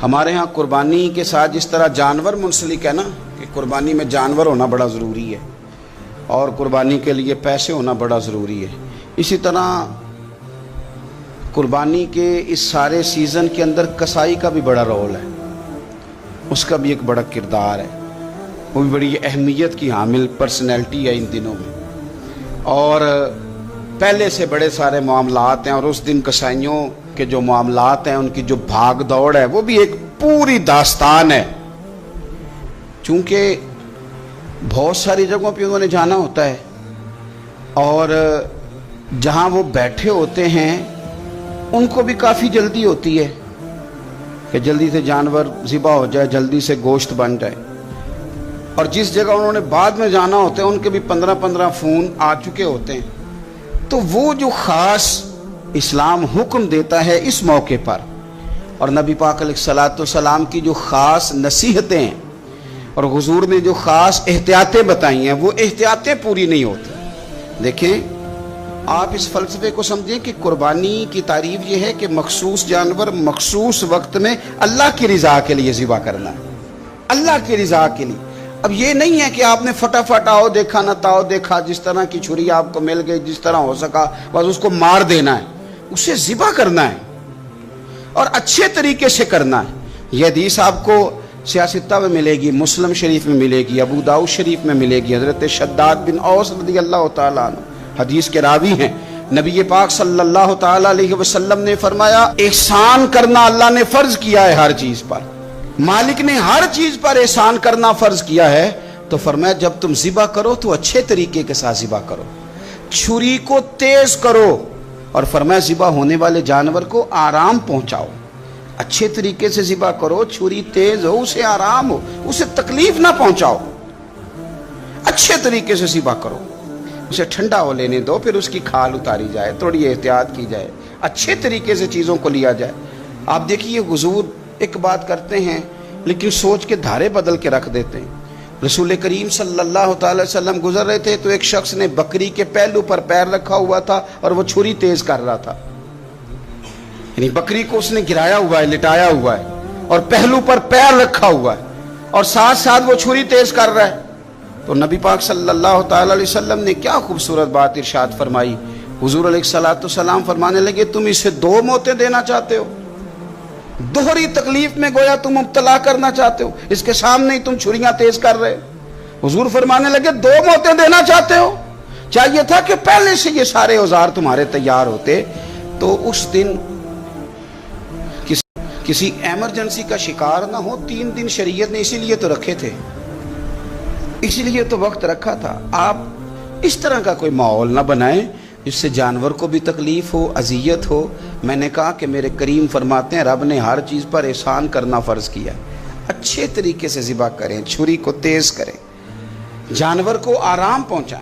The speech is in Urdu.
ہمارے ہاں قربانی کے ساتھ جس طرح جانور منسلک ہے نا کہ قربانی میں جانور ہونا بڑا ضروری ہے اور قربانی کے لیے پیسے ہونا بڑا ضروری ہے، اسی طرح قربانی کے اس سارے سیزن کے اندر کسائی کا بھی بڑا رول ہے، اس کا بھی ایک بڑا کردار ہے، وہ بھی بڑی اہمیت کی حامل پرسنالٹی ہے ان دنوں میں، اور پہلے سے بڑے سارے معاملات ہیں، اور اس دن کسائیوں کے جو معاملات ہیں ان کی جو بھاگ دوڑ ہے وہ بھی ایک پوری داستان ہے، چونکہ بہت ساری جگہوں پہ انہوں نے جانا ہوتا ہے اور جہاں وہ بیٹھے ہوتے ہیں ان کو بھی کافی جلدی ہوتی ہے کہ جلدی سے جانور ذبح ہو جائے، جلدی سے گوشت بن جائے، اور جس جگہ انہوں نے بعد میں جانا ہوتا ہے ان کے بھی 15 فون آ چکے ہوتے ہیں، تو وہ جو خاص اسلام حکم دیتا ہے اس موقع پر، اور نبی پاک علیہ الصلوۃ والسلام کی جو خاص نصیحتیں ہیں اور حضور نے جو خاص احتیاطیں بتائی ہیں وہ احتیاطیں پوری نہیں ہوتی۔ دیکھیں آپ اس فلسفے کو سمجھیں کہ قربانی کی تعریف یہ ہے کہ مخصوص جانور مخصوص وقت میں اللہ کی رضا کے لیے ذبح کرنا ہے، اللہ کی رضا کے لیے۔ اب یہ نہیں ہے کہ آپ نے فٹافٹ آؤ دیکھا نہ تاؤ دیکھا، جس طرح کی چھری آپ کو مل گئی جس طرح ہو سکا بس اس کو مار دینا ہے، اسے ذبح کرنا ہے اور اچھے طریقے سے کرنا ہے۔ یہ حدیث آپ کو سیاستہ میں ملے گی، مسلم شریف میں ملے گی، ابو داؤد شریف میں ملے گی، حضرت شداد بن اوس رضی اللہ تعالیٰ عنہ حدیث کے راوی ہیں، نبی پاک صلی اللہ تعالیٰ علیہ وسلم نے فرمایا احسان کرنا اللہ نے فرض کیا ہے ہر چیز پر، مالک نے ہر چیز پر احسان کرنا فرض کیا ہے، تو فرمایا جب تم ذبح کرو تو اچھے طریقے کے ساتھ ذبح کرو، چھری کو تیز کرو، اور فرمایا ذبح ہونے والے جانور کو آرام پہنچاؤ، اچھے طریقے سے ذبح کرو، چھری تیز ہو، اسے آرام ہو، اسے تکلیف نہ پہنچاؤ، اچھے طریقے سے ذبح کرو، اسے ٹھنڈا ہو لینے دو، پھر اس کی کھال اتاری جائے، تھوڑی احتیاط کی جائے، اچھے طریقے سے چیزوں کو لیا جائے۔ آپ دیکھیے حضور ایک بات کرتے ہیں لیکن سوچ کے دھارے بدل کے رکھ دیتے ہیں۔ رسول کریم صلی اللہ تعالی وسلم گزر رہے تھے تو ایک شخص نے بکری کے پہلو پر پیر رکھا ہوا تھا اور وہ چھری تیز کر رہا تھا، یعنی بکری کو اس نے گرایا ہوا ہے، لٹایا ہوا ہے اور پہلو پر پیر رکھا ہوا ہے اور ساتھ ساتھ وہ چھری تیز کر رہا ہے۔ تو نبی پاک صلی اللہ تعالی علیہ وسلم نے کیا خوبصورت بات ارشاد فرمائی، حضور علیہ الصلوۃ والسلام فرمانے لگے تم اسے 2 موتیں دینا چاہتے ہو، دوہری تکلیف میں گویا تم مبتلا کرنا چاہتے ہو، اس کے سامنے ہی تم چھریاں تیز کر رہے ہو۔ حضور فرمانے لگے 2 موتیں دینا چاہتے ہو، چاہیے تھا کہ پہلے سے یہ سارے اوزار تمہارے تیار ہوتے، تو اس دن کسی ایمرجنسی کا شکار نہ ہو۔ 3 دن شریعت نے اسی لیے تو رکھے تھے، اسی لیے تو وقت رکھا تھا۔ آپ اس طرح کا کوئی ماحول نہ بنائیں جس سے جانور کو بھی تکلیف ہو، اذیت ہو۔ میں نے کہا کہ میرے کریم فرماتے ہیں رب نے ہر چیز پر احسان کرنا فرض کیا، اچھے طریقے سے ذبح کریں، چھری کو تیز کریں، جانور کو آرام پہنچائیں۔